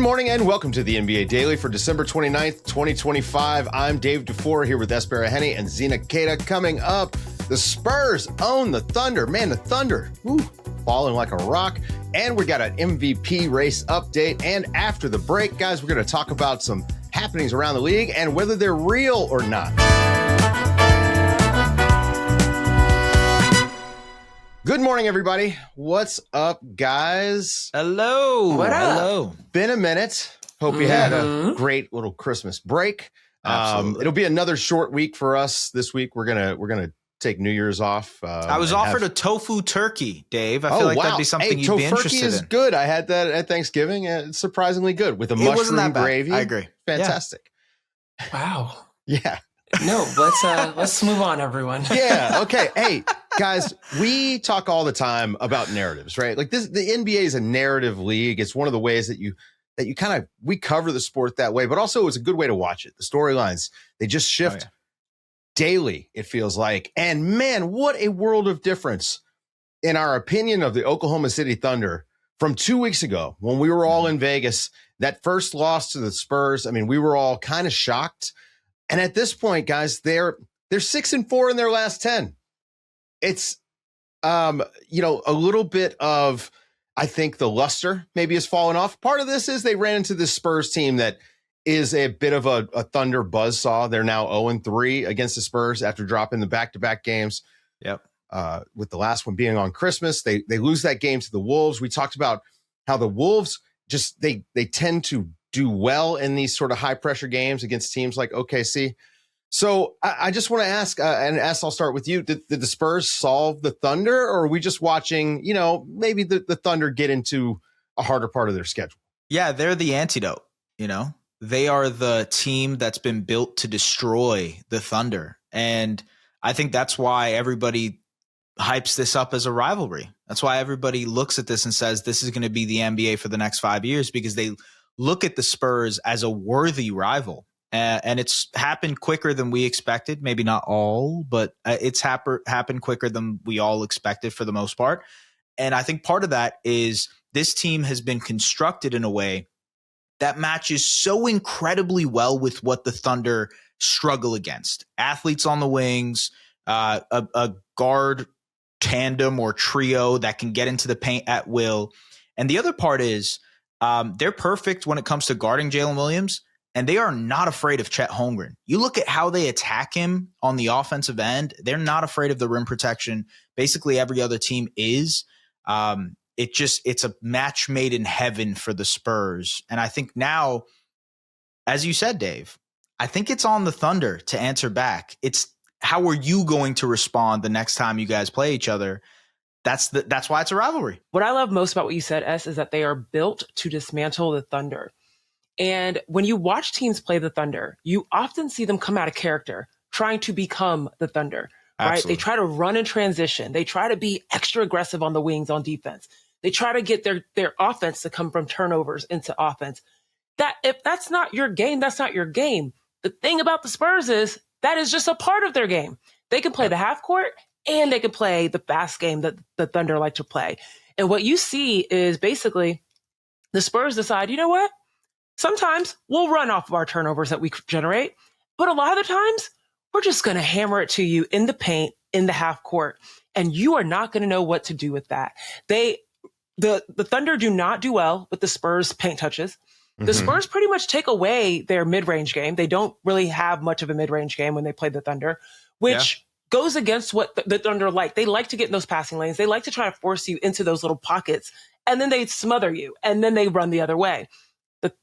morning and welcome to the NBA Daily for December 29th, 2025. I'm Dave DuFour here with Baraheni and Zena Keita. Coming up, the Spurs own the Thunder. Man, the Thunder, falling like a rock. And we got an MVP race update. And after the break, guys, we're going to talk about some happenings around the league and whether they're real or not. Good morning, everybody. What's up, guys? Hello. What up? Hello. Been a minute. Hope you had a great little Christmas break. It'll be another short week for us this week. We're gonna take New Year's off. I was offered a tofu turkey, Dave. I feel like that'd be something you'd be interested in. Tofurkey is good. I had that at Thanksgiving. It's surprisingly good with a mushroom gravy. I agree. Fantastic. Wow. Yeah. No, let's move on, everyone. Yeah. Okay. Hey, guys, we talk all the time about narratives, right? Like the NBA is a narrative league. It's one of the ways that we cover the sport that way, but also it's a good way to watch it. The storylines, they just shift daily, it feels like. And man, what a world of difference in our opinion of the Oklahoma City Thunder from 2 weeks ago when we were all in Vegas. That first loss to the Spurs, I mean, we were all kind of shocked. And at this point, guys, they're 6-4 in their last 10. It's, a little bit of, I think the luster maybe has fallen off. Part of this is they ran into this Spurs team that is a bit of a Thunder buzzsaw. They're now 0-3 against the Spurs after dropping the back-to-back games. Yep. With the last one being on Christmas, they lose that game to the Wolves. We talked about how the Wolves just, they tend to do well in these sort of high pressure games against teams like OKC. So I just want to ask, I'll start with you. Did the Spurs solve the Thunder, or are we just watching, maybe the Thunder get into a harder part of their schedule? Yeah, they're the antidote. They are the team that's been built to destroy the Thunder. And I think that's why everybody hypes this up as a rivalry. That's why everybody looks at this and says this is going to be the NBA for the next 5 years, because they look at the Spurs as a worthy rival. And it's happened quicker than we expected. Maybe not all, but it's happened quicker than we all expected for the most part. And I think part of that is this team has been constructed in a way that matches so incredibly well with what the Thunder struggle against. Athletes on the wings, a guard tandem or trio that can get into the paint at will. And the other part is they're perfect when it comes to guarding Jalen Williams, and they are not afraid of Chet Holmgren. You look at how they attack him on the offensive end. They're not afraid of the rim protection. Basically, every other team is. It's a match made in heaven for the Spurs. And I think now, as you said, Dave, I think it's on the Thunder to answer back. It's how are you going to respond the next time you guys play each other? That's why it's a rivalry. What I love most about what you said, S, is that they are built to dismantle the Thunder. And when you watch teams play the Thunder, you often see them come out of character, trying to become the Thunder, right? Absolutely. They try to run in transition. They try to be extra aggressive on the wings on defense. They try to get their offense to come from turnovers into offense. That if that's not your game, that's not your game. The thing about the Spurs is that is just a part of their game. They can play the half court and they can play the fast game that the Thunder like to play. And what you see is basically the Spurs decide, you know what? Sometimes we'll run off of our turnovers that we generate, but a lot of the times we're just going to hammer it to you in the paint, in the half court, and you are not going to know what to do with that. The Thunder do not do well with the Spurs paint touches. The Spurs pretty much take away their mid-range game. They don't really have much of a mid-range game when they play the Thunder, which goes against what the Thunder like. They like to get in those passing lanes. They like to try to force you into those little pockets, and then they smother you, and then they run the other way.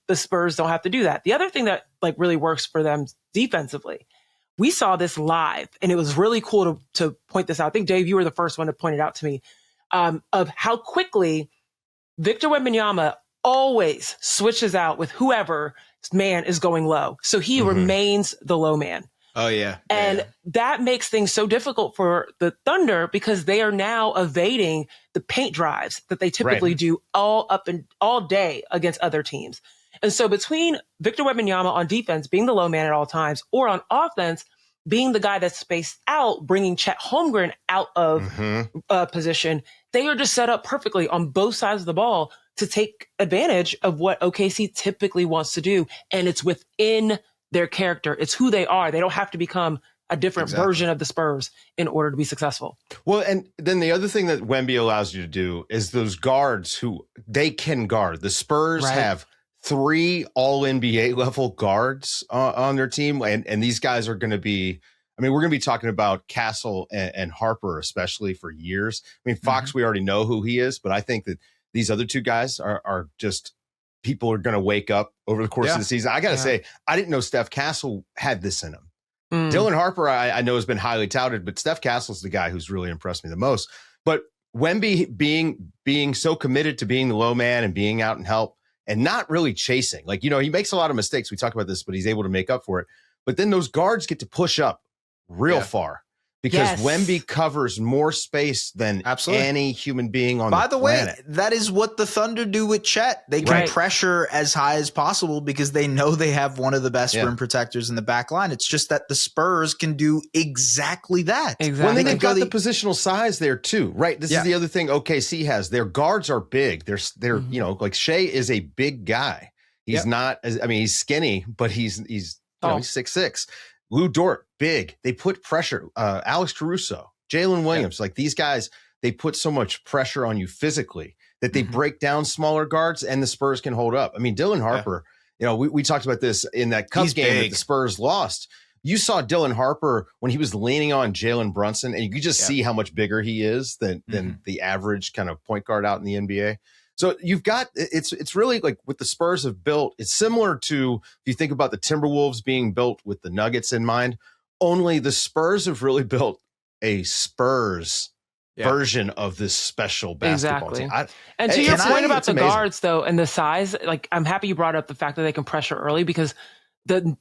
The Spurs don't have to do that. The other thing that really works for them defensively, we saw this live, and it was really cool to point this out. I think, Dave, you were the first one to point it out to me, of how quickly Victor Wembanyama always switches out with whoever man is going low. So he remains the low man. Oh, yeah. And that makes things so difficult for the Thunder because they are now evading the paint drives that they typically do all day against other teams. And so between Victor Wembanyama on defense being the low man at all times, or on offense being the guy that's spaced out, bringing Chet Holmgren out of position, they are just set up perfectly on both sides of the ball to take advantage of what OKC typically wants to do. And it's within their character. It's who they are. They don't have to become a different version of the Spurs in order to be successful. Well, and then the other thing that Wemby allows you to do is those guards who they can guard. The Spurs have 3 all NBA level guards on their team. And these guys are going to be, I mean, we're going to be talking about Castle and Harper, especially for years. I mean, Fox, we already know who he is, but I think that these other 2 guys are just people are going to wake up over the course of the season. I got to say, I didn't know Steph Castle had this in him. Dylan Harper, I know, has been highly touted, but Steph Castle's the guy who's really impressed me the most. But Wemby being so committed to being the low man and being out and help and not really chasing. Like, you know, he makes a lot of mistakes. We talk about this, but he's able to make up for it. But then those guards get to push up real far because Wemby covers more space than any human being on the planet. By the way, that is what the Thunder do with Chet. They can pressure as high as possible because they know they have one of the best rim protectors in the back line. It's just that the Spurs can do exactly that. Well, then they've got the positional size there too, right? This is the other thing OKC has. Their guards are big. They're you know, like Shea is a big guy. He's not, I mean, he's skinny, but he's 6'6". Lou Dort, big. They put pressure. Alex Caruso, Jalen Williams, like these guys, they put so much pressure on you physically that they break down smaller guards and the Spurs can hold up. I mean, Dylan Harper, you know, we talked about this in that Cubs game that the Spurs lost. You saw Dylan Harper when he was leaning on Jalen Brunson, and you could just see how much bigger he is than the average kind of point guard out in the NBA. So you've got, it's really like what the Spurs have built. It's similar to, if you think about the Timberwolves being built with the Nuggets in mind, only the Spurs have really built a Spurs version of this special basketball team. And to your point about the guards though, and the size, like I'm happy you brought up the fact that they can pressure early because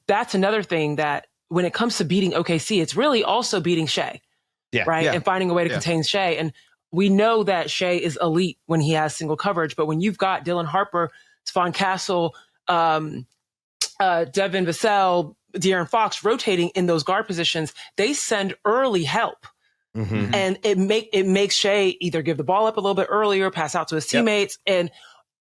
that's another thing that when it comes to beating OKC, it's really also beating Shea, and finding a way to contain Shea. And we know that Shea is elite when he has single coverage, but when you've got Dylan Harper, Stephon Castle, Devin Vassell, De'Aaron Fox rotating in those guard positions, they send early help. And it makes Shea either give the ball up a little bit earlier, pass out to his teammates, and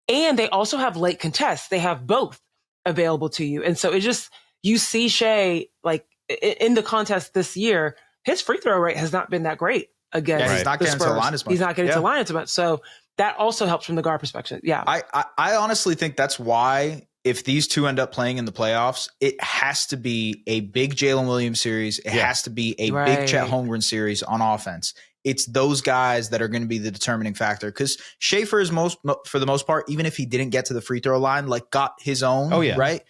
they also have late contests. They have both available to you. And so it just, you see Shea, like in the contest this year, his free throw rate has not been that great. Again, he's not getting to the line as much. He's not getting to the line as much. So that also helps from the guard perspective. Yeah. I honestly think that's why if these 2 end up playing in the playoffs, it has to be a big Jalen Williams series. It has to be a big Chet Holmgren series on offense. It's those guys that are going to be the determining factor because Schaefer is for the most part, even if he didn't get to the free throw line, like got his own, right?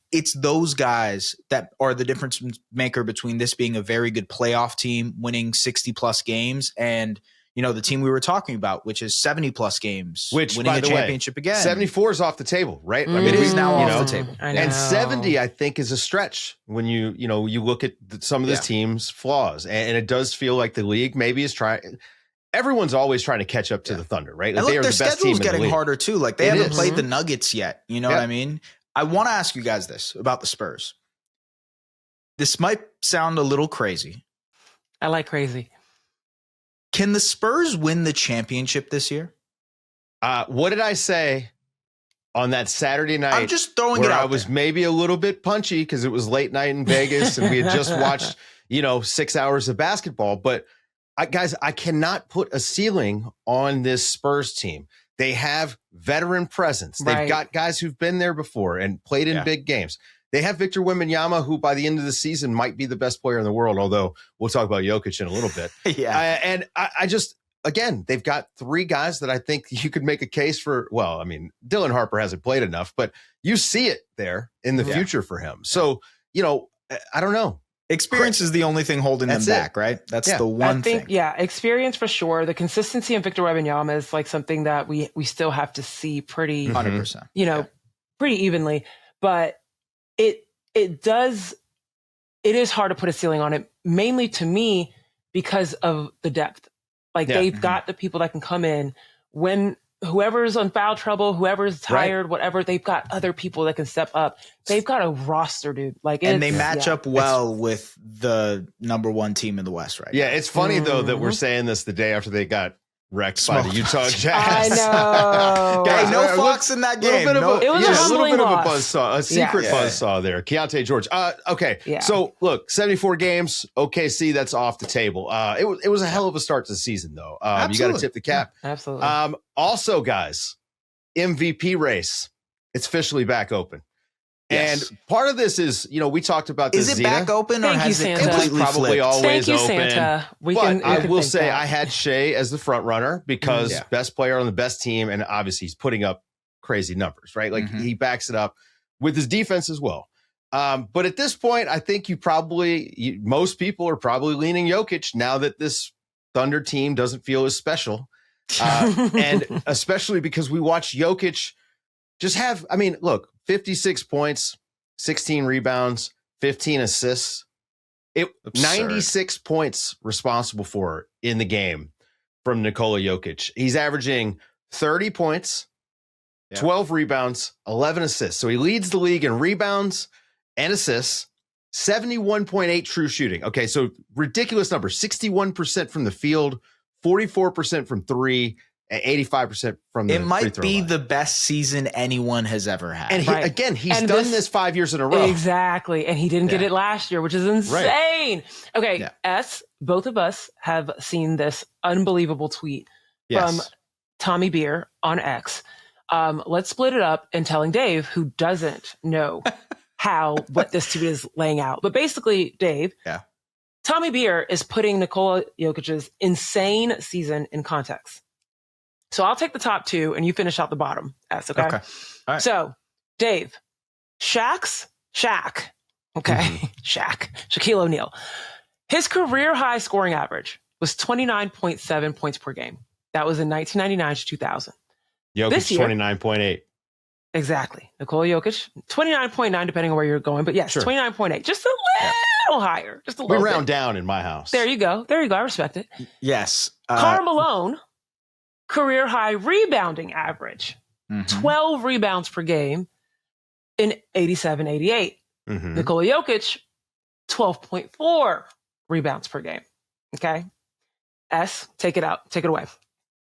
It's those guys that are the difference maker between this being a very good playoff team winning 60 plus games and, you know, the team we were talking about, which is 70 plus games, winning a championship again. 74 is off the table, right? I mean, it is now off the table. And 70, I think, is a stretch when you look at some of this team's flaws. And it does feel like the league maybe is trying. Everyone's always trying to catch up to the Thunder, right? Like and look, they are their the best team schedule's in the getting league. harder too. Like they haven't played the Nuggets yet. You know what I mean? I want to ask you guys this about the Spurs. This might sound a little crazy. I like crazy. Can the Spurs win the championship this year? What did I say on that Saturday night? I'm just throwing where it out I was there. Maybe a little bit punchy because it was late night in Vegas and we had just watched, 6 hours of basketball. But guys, I cannot put a ceiling on this Spurs team. They have veteran presence. They've got guys who've been there before and played in big games. They have Victor Wembanyama, who by the end of the season might be the best player in the world, although we'll talk about Jokic in a little bit. And I just, again, they've got 3 guys that I think you could make a case for. Well, I mean, Dylan Harper hasn't played enough, but you see it there in the future for him. So, I don't know. Experience is the only thing holding them back, right? That's the one thing. Experience for sure. The consistency in Victor Wembanyama is like something that we still have to see pretty, 100%, pretty evenly. But it is hard to put a ceiling on it, mainly to me because of the depth. Like they've got the people that can come in when whoever's on foul trouble, whoever's tired, whatever, they've got other people that can step up. They've got a roster, dude. And they match up well with the number 1 team in the West, right? Yeah, it's funny though that we're saying this the day after they got wrecked by the Utah I Jazz. know. Hey, no Fox in that game. It was a little humbling bit of a loss. buzzsaw, a secret Yeah. buzzsaw there. Keontae George. Okay. Yeah. So look, 74 games. OKC, that's off the table. It was a hell of a start to the season, though. You got to Absolutely. tip the cap. Absolutely. Also, guys, MVP race. It's officially back open. Yes. And part of this is, we talked about this. Is it Zena. back open or Thank you, has it Santa. completely Probably flipped? always Thank you, open. Santa. We But can I will think say that. I had Shea as the front runner because Yeah. best player on the best team, and obviously he's putting up crazy numbers, right? Like Mhm. he backs it up with his defense as well. But at this point, I think most people are probably leaning Jokic now that this Thunder team doesn't feel as special, and especially because we watched Jokic just have. I mean, look, 56 points, 16 rebounds, 15 assists. Absurd. 96 points responsible for in the game from Nikola Jokic. He's averaging 30 points, 12 rebounds, 11 assists. So he leads the league in rebounds and assists, 71.8 true shooting. Okay, so ridiculous number, 61% from the field, 44% from three, and 85% from the It free might throw be line. the best season anyone has ever had. And Right. he's And done this- this 5 years in a row. Exactly. And he didn't get Yeah. it last year, which is insane. Okay. Yeah. Both of us have seen this unbelievable tweet from Tommy Beer on X. Let's split it up and telling Dave, who doesn't know what this tweet is laying out. But basically, Dave, Tommy Beer is putting Nikola Jokic's insane season in context. So I'll take the top two and you finish out the bottom. S, okay? Okay. All right. So, Dave, Shaq, okay, Shaquille O'Neal. His career high scoring average was 29.7 points per game. That was in 1999 to 2000. Jokic, This year- 29.8. Exactly. Nikola Jokic, 29.9, depending on where you're going. But yes, Sure. 29.8. Just a little higher. Just a We little round bit. down in my house. There you go. I respect it. Yes. Karl Malone, career high rebounding average, Mhm. 12 rebounds per game in 87-88. Mhm. Nikola Jokic, 12.4 rebounds per game. Okay. S, take it out. Take it away.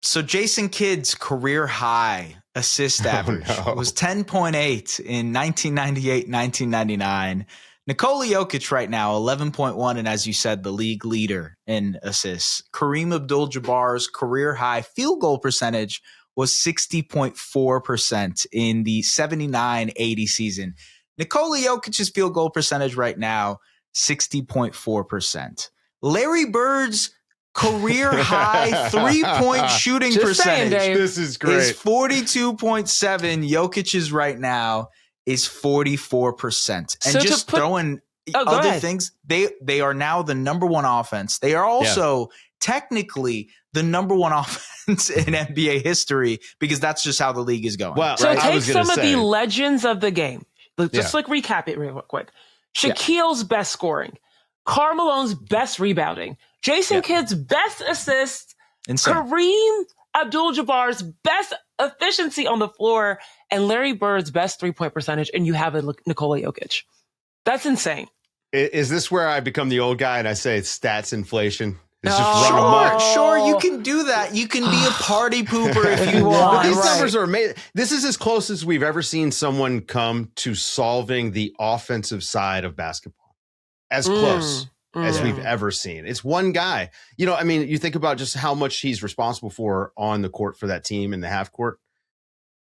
So Jason Kidd's career high assist average no. was 10.8 in 1998, 1999. Nikola Jokic right now, 11.1, and as you said, the league leader in assists. Kareem Abdul-Jabbar's career high field goal percentage was 60.4% in the 79-80 season. Nikola Jokic's field goal percentage right now, 60.4%. Larry Bird's career high three-point shooting Just saying, percentage Dave. This is is great. 42.7. Jokic's right now is 44%. And So to just put- throwing Oh, go other ahead. things, they are now the number one offense. They are also technically the number one offense in NBA history because that's just how the league is going. Well, So I take was gonna some of say- the legends of the game. Just Yeah. like recap it real quick. Shaquille's best scoring, Karl Malone's best rebounding, Jason Kidd's best assists, Insane. Kareem Abdul-Jabbar's best efficiency on the floor, and Larry Bird's best three-point percentage, and you have a Nikola Jokic. That's insane. Is this where I become the old guy and I say it's stats inflation? It's No. just run amok. Sure, you can do that. You can be a party pooper if you But want. These right. numbers are amazing. This is as close as we've ever seen someone come to solving the offensive side of basketball. As close as we've ever seen. It's one guy. I mean, you think about just how much he's responsible for on the court for that team in the half court.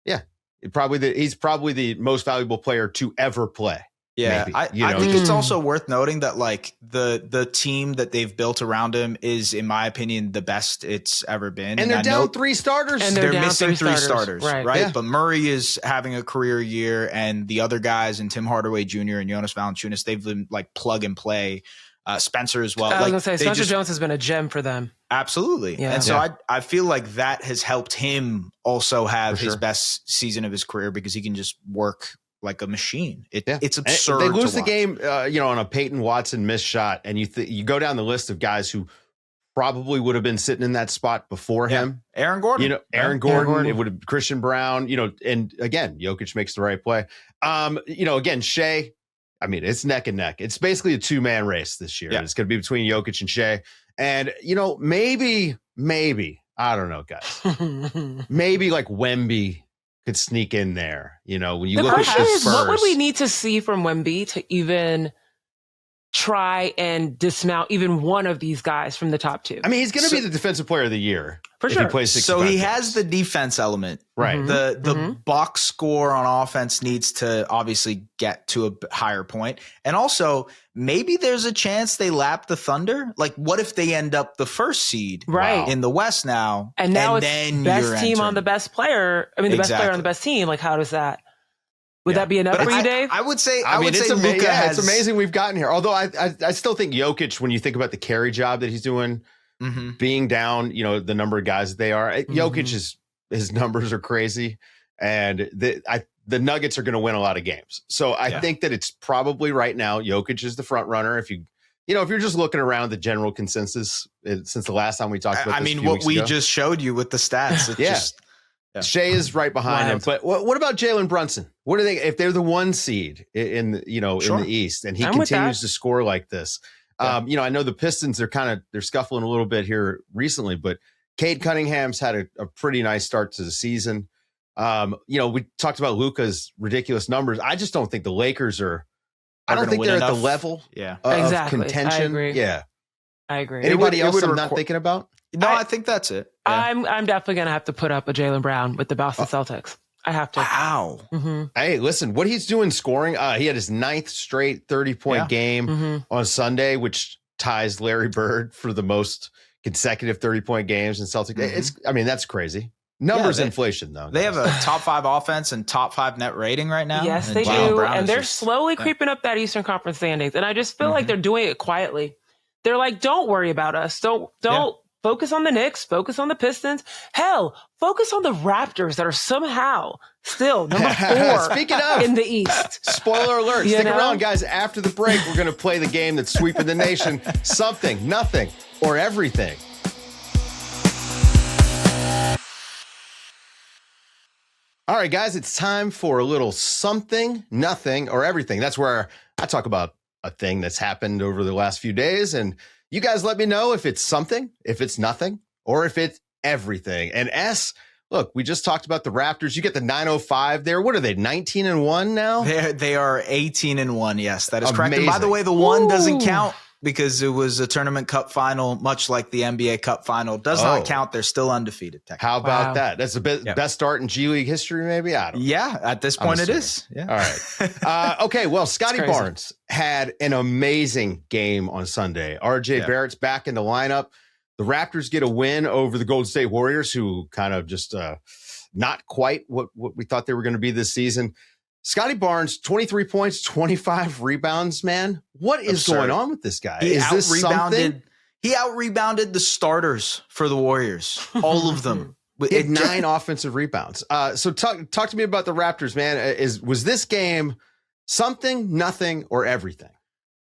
Yeah. He's probably the most valuable player to ever play. Yeah, maybe, I think it's also worth noting that like the team that they've built around him is, in my opinion, the best it's ever been. And they're I down know three starters. And they're down missing three three starters. starters, Right. Yeah. But Murray is having a career year, and the other guys, and Tim Hardaway Jr. and Jonas Valanciunas, they've been like plug and play. Spencer as well. I was Like, going to say, they Spencer just- Jones has been a gem for them. Absolutely. Yeah. And so I feel like that has helped him also have For his sure. best season of his career because he can just work like a machine. It's And absurd. They lose to the watch. game, on a Peyton Watson missed shot, and you go down the list of guys who probably would have been sitting in that spot before him. Aaron Gordon. Aaron Gordon. It would have Christian Brown. And again, Jokic makes the right play. Again, Shea. I mean, it's neck and neck. It's basically a 2-man race this year. Yeah. It's going to be between Jokic and Shea. And maybe I don't know, guys. Maybe like Wemby could sneak in there. You know, when you The look at question the is, Spurs. what would we need to see from Wemby to even try and dismount even one of these guys from the top two? I mean, he's going to be the defensive player of the year For if sure. he plays 65 So he games. has the defense element. Right. The box score on offense needs to obviously get to a higher point. And also, maybe there's a chance they lap the Thunder. Like, what if they end up the first seed Right. in the West now? And now it's then best you're team on entering. the best player. I mean, the best player on the best team. Like, how does that? Would that be enough for you, Dave? I would say. I mean, would it's say Luka has. It's amazing we've gotten here. Although I still think Jokic, when you think about the carry job that he's doing, being down, you know, the number of guys that they are, Jokic his numbers are crazy, and the Nuggets are going to win a lot of games. So I think that it's probably right now Jokic is the front runner. If you're just looking around the general consensus since the last time we talked about, I this mean, a few what weeks we ago. just showed you with the stats. It's just. Yeah. Shea is right behind him, but what about Jalen Brunson? What do they if they're the 1 seed in the East and he continues to score like this? I know the Pistons they're scuffling a little bit here recently, but Cade Cunningham's had a pretty nice start to the season. We talked about Luka's ridiculous numbers. I just don't think the Lakers are. I don't think they're at the level of contention. I agree. Yeah, I agree. Anybody else I'm not thinking about? No, I think that's it. Yeah. I'm definitely gonna have to put up a Jalen Brown with the Boston Celtics. I have to. Wow. Hey, listen, what he's doing scoring. He had his 9th straight 30-point game on Sunday, which ties Larry Bird for the most consecutive 30-point games in Celtics. That's crazy. Numbers inflation, though. They have a top 5 offense and top 5 net rating right now. Yes, they do. And they're slowly creeping up that Eastern Conference standings. And I just feel like they're doing it quietly. They're like, don't worry about us. Don't focus on the Knicks. Focus on the Pistons. Hell, focus on the Raptors that are somehow still number 4 Speaking of, in the East. Spoiler alert. Stick around, guys. After the break, we're going to play the game that's sweeping the nation. Something, nothing, or everything. All right, guys, it's time for a little something, nothing, or everything. That's where I talk about a thing that's happened over the last few days. And you guys let me know if it's something, if it's nothing, or if it's everything. And look, we just talked about the Raptors. You get the 905 there. What are they, 19-1 now? They are 18-1. Yes, that is correct. Amazing. And by the way, the one doesn't count because it was a tournament cup final, much like the NBA Cup final. Does not count. They're still undefeated. How about that? That's the best start in G League history, maybe? I don't know. Yeah, at this point it is. Yeah. All right. Okay, well, Scottie Barnes had an amazing game on Sunday. RJ Barrett's back in the lineup. The Raptors get a win over the Golden State Warriors, who kind of just not quite what we thought they were going to be this season. Scottie Barnes, 23 points, 25 rebounds, man. What is going on with this guy? Is this something? He out-rebounded the starters for the Warriors, all of them. He had 9 offensive rebounds. So talk to me about the Raptors, man. Was this game something, nothing, or everything?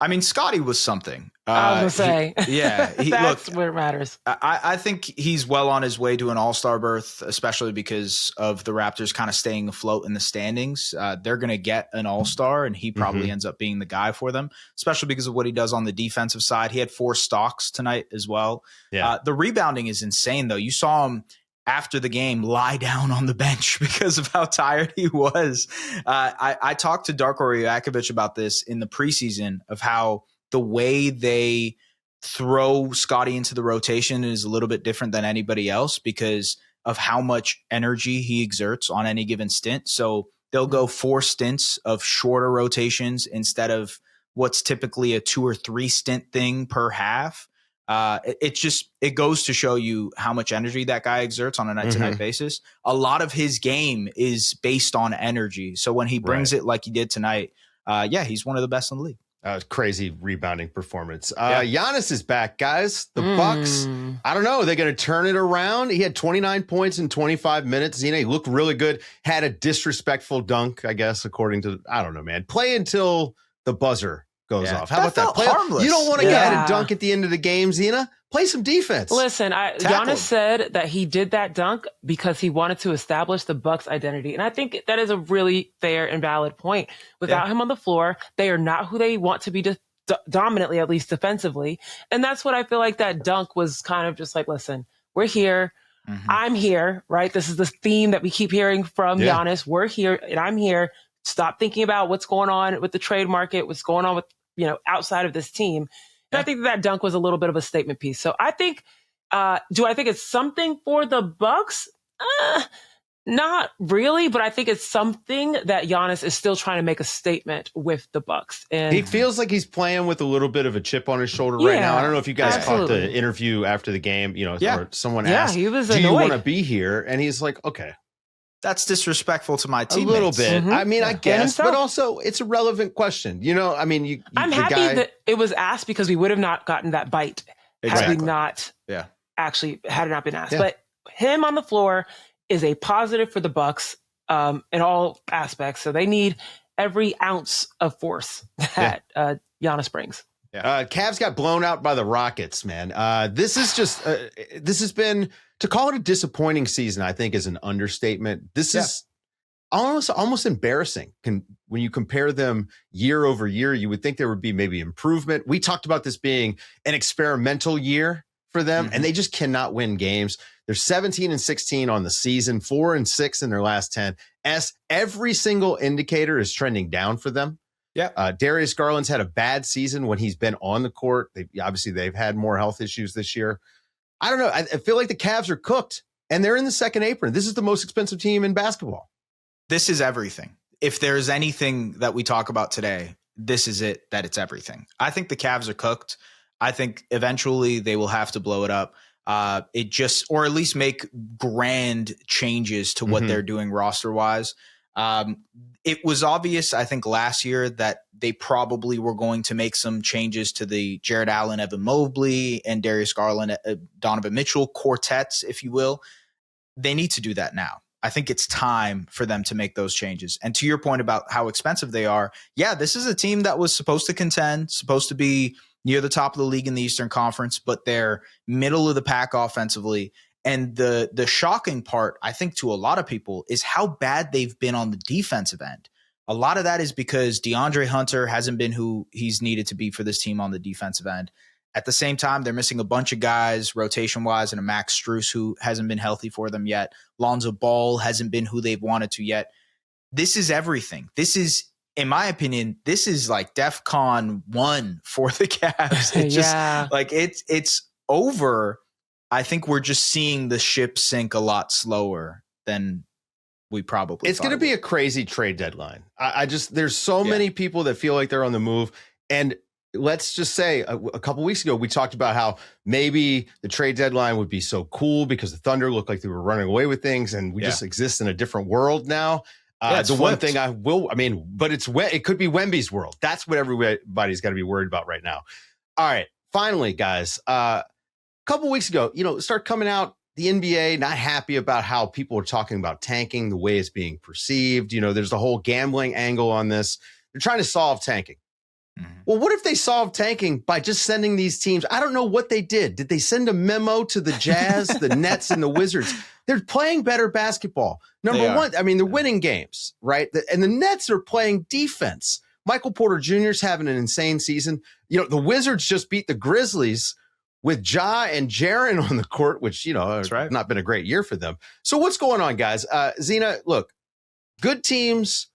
I mean, Scottie was something. I was going to say. That's look, where it matters. I think he's well on his way to an all-star berth, especially because of the Raptors kind of staying afloat in the standings. They're going to get an all-star, and he probably ends up being the guy for them, especially because of what he does on the defensive side. He had 4 stocks tonight as well. Yeah. The rebounding is insane, though. You saw him after the game lie down on the bench because of how tired he was. I talked to Darko Rajakovic about this in the preseason of how the way they throw Scottie into the rotation is a little bit different than anybody else because of how much energy he exerts on any given stint. So they'll go 4 stints of shorter rotations instead of what's typically a 2 or 3 stint thing per half. It goes to show you how much energy that guy exerts on a night-to-night basis. A lot of his game is based on energy. So when he brings it like he did tonight, he's one of the best in the league. Crazy rebounding performance. Giannis is back, guys. The Bucks, I don't know. Are they going to turn it around? He had 29 points in 25 minutes. Zena, he looked really good. Had a disrespectful dunk, I guess, according to, I don't know, man. Play until the buzzer goes off. How about that? Harmless. You don't want to get a dunk at the end of the game, Zena. Play some defense. Listen, Giannis said that he did that dunk because he wanted to establish the Bucks' identity. And I think that is a really fair and valid point. Without him on the floor, they are not who they want to be dominantly, at least defensively. And that's what I feel like that dunk was kind of just like, listen, we're here. I'm here, right? This is the theme that we keep hearing from Giannis. We're here and I'm here. Stop thinking about what's going on with the trade market, what's going on with, outside of this team. And I think that dunk was a little bit of a statement piece. So I think, do I think it's something for the Bucks? Not really, but I think it's something that Giannis is still trying to make a statement with the Bucks. And he feels like he's playing with a little bit of a chip on his shoulder right now. I don't know if you guys caught the interview after the game, or someone asked, he was do annoyed. you want to be here? And he's like, okay. That's disrespectful to my teammates. A little bit. I mean, I guess, but also it's a relevant question. I'm happy that it was asked because we would have not gotten that bite had we not actually had it not been asked. Yeah. But him on the floor is a positive for the Bucks in all aspects. So they need every ounce of force that Giannis brings. Cavs got blown out by the Rockets, man. This is just this has been, to call it a disappointing season, I think is an understatement. This is almost embarrassing. When you compare them year over year, you would think there would be maybe improvement. We talked about this being an experimental year for them, and they just cannot win games. They're 17-16 on the season, 4-6 in their last 10. Every single indicator is trending down for them. Yeah. Darius Garland's had a bad season when he's been on the court. They've had more health issues this year. I don't know. I feel like the Cavs are cooked, and they're in the second apron. This is the most expensive team in basketball. This is everything. If there's anything that we talk about today, this is it, that it's everything. I think the Cavs are cooked. I think eventually they will have to blow it up. Or at least make grand changes to what they're doing roster wise. It was obvious, I think, last year that they probably were going to make some changes to the Jared Allen, Evan Mobley, and Darius Garland, Donovan Mitchell quartets, if you will. They need to do that now. I think it's time for them to make those changes. And to your point about how expensive they are, this is a team that was supposed to contend, supposed to be near the top of the league in the Eastern Conference, but they're middle of the pack offensively. And the shocking part, I think, to a lot of people is how bad they've been on the defensive end. A lot of that is because DeAndre Hunter hasn't been who he's needed to be for this team on the defensive end. At the same time, they're missing a bunch of guys rotation-wise, and a Max Strus who hasn't been healthy for them yet. Lonzo Ball hasn't been who they've wanted to yet. This is everything. This is, in my opinion, this is like DEFCON 1 for the Cavs. It's just like it's over. I think we're just seeing the ship sink a lot slower than we probably It's going to be a crazy trade deadline. There's so many people that feel like they're on the move. And let's just say a couple weeks ago, we talked about how maybe the trade deadline would be so cool because the Thunder looked like they were running away with things, and we just exist in a different world now. The one thing but it could be Wemby's world. That's what everybody's got to be worried about right now. All right. Finally, guys, a couple weeks ago, start coming out, the NBA not happy about how people are talking about tanking, the way it's being perceived. There's the whole gambling angle on this. They're trying to solve tanking. Well, what if they solved tanking by just sending these teams? I don't know what they did. Did they send a memo to the Jazz, the Nets, and the Wizards? They're playing better basketball. Number one, they're winning games, right? And the Nets are playing defense. Michael Porter Jr. is having an insane season. The Wizards just beat the Grizzlies with Ja and Jaren on the court, which, has not been a great year for them. So what's going on, guys? Zena, look, good teams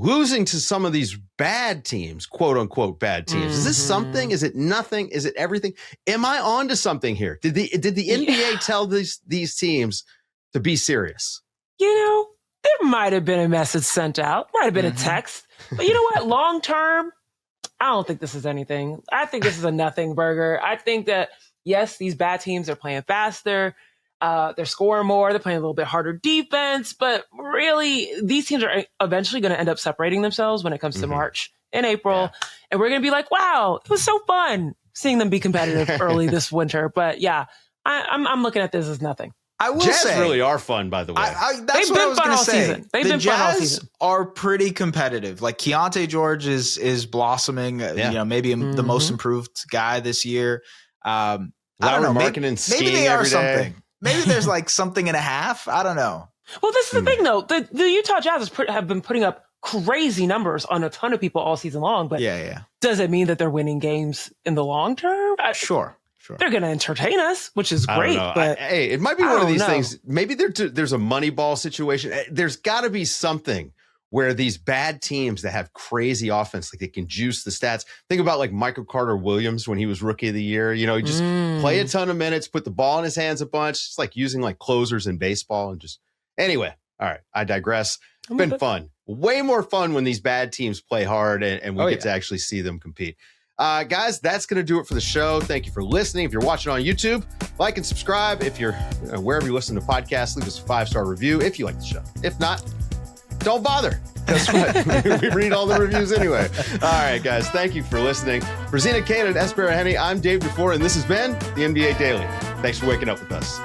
losing to some of these bad teams, quote unquote bad teams. Is this something? Is it nothing? Is it everything? Am I on to something here? Did the NBA tell these teams to be serious? There might have been a message sent out, might have been a text, but you know what? Long term, I don't think this is anything. I think this is a nothing burger. I think that, yes, these bad teams are playing faster. They're scoring more. They're playing a little bit harder defense. But really, these teams are eventually going to end up separating themselves when it comes to March and April. Yeah. And we're going to be like, wow, it was so fun seeing them be competitive early this winter. But I'm looking at this as nothing. I will Jazz say, really are fun, by the way. That's what I was going to say. They've been fun all season. Jazz are pretty competitive. Like Keontae George is blossoming. Maybe the most improved guy this year. I don't know. Maybe they are something. Maybe there's like something and a half. I don't know. Well, this is the thing, though. The Utah Jazz have been putting up crazy numbers on a ton of people all season long. But does it mean that they're winning games in the long term? Sure. They're going to entertain us, which is great. But hey, it might be one of these things. Maybe there's a money ball situation. There's got to be something where these bad teams that have crazy offense, like they can juice the stats. Think about like Michael Carter Williams when he was rookie of the year. You know, he just play a ton of minutes, put the ball in his hands a bunch. It's like using like closers in baseball and just anyway. All right, I digress. It's been fun. Way more fun when these bad teams play hard and we get to actually see them compete. Guys, that's going to do it for the show. Thank you for listening. If you're watching on YouTube, like and subscribe. If you're wherever you listen to podcasts, leave us a 5-star review if you like the show. If not, don't bother. Guess what? We read all the reviews anyway. All right, guys. Thank you for listening. For Zena, Keita, and Baraheni, I'm Dave DuFour, and this has been the NBA Daily. Thanks for waking up with us.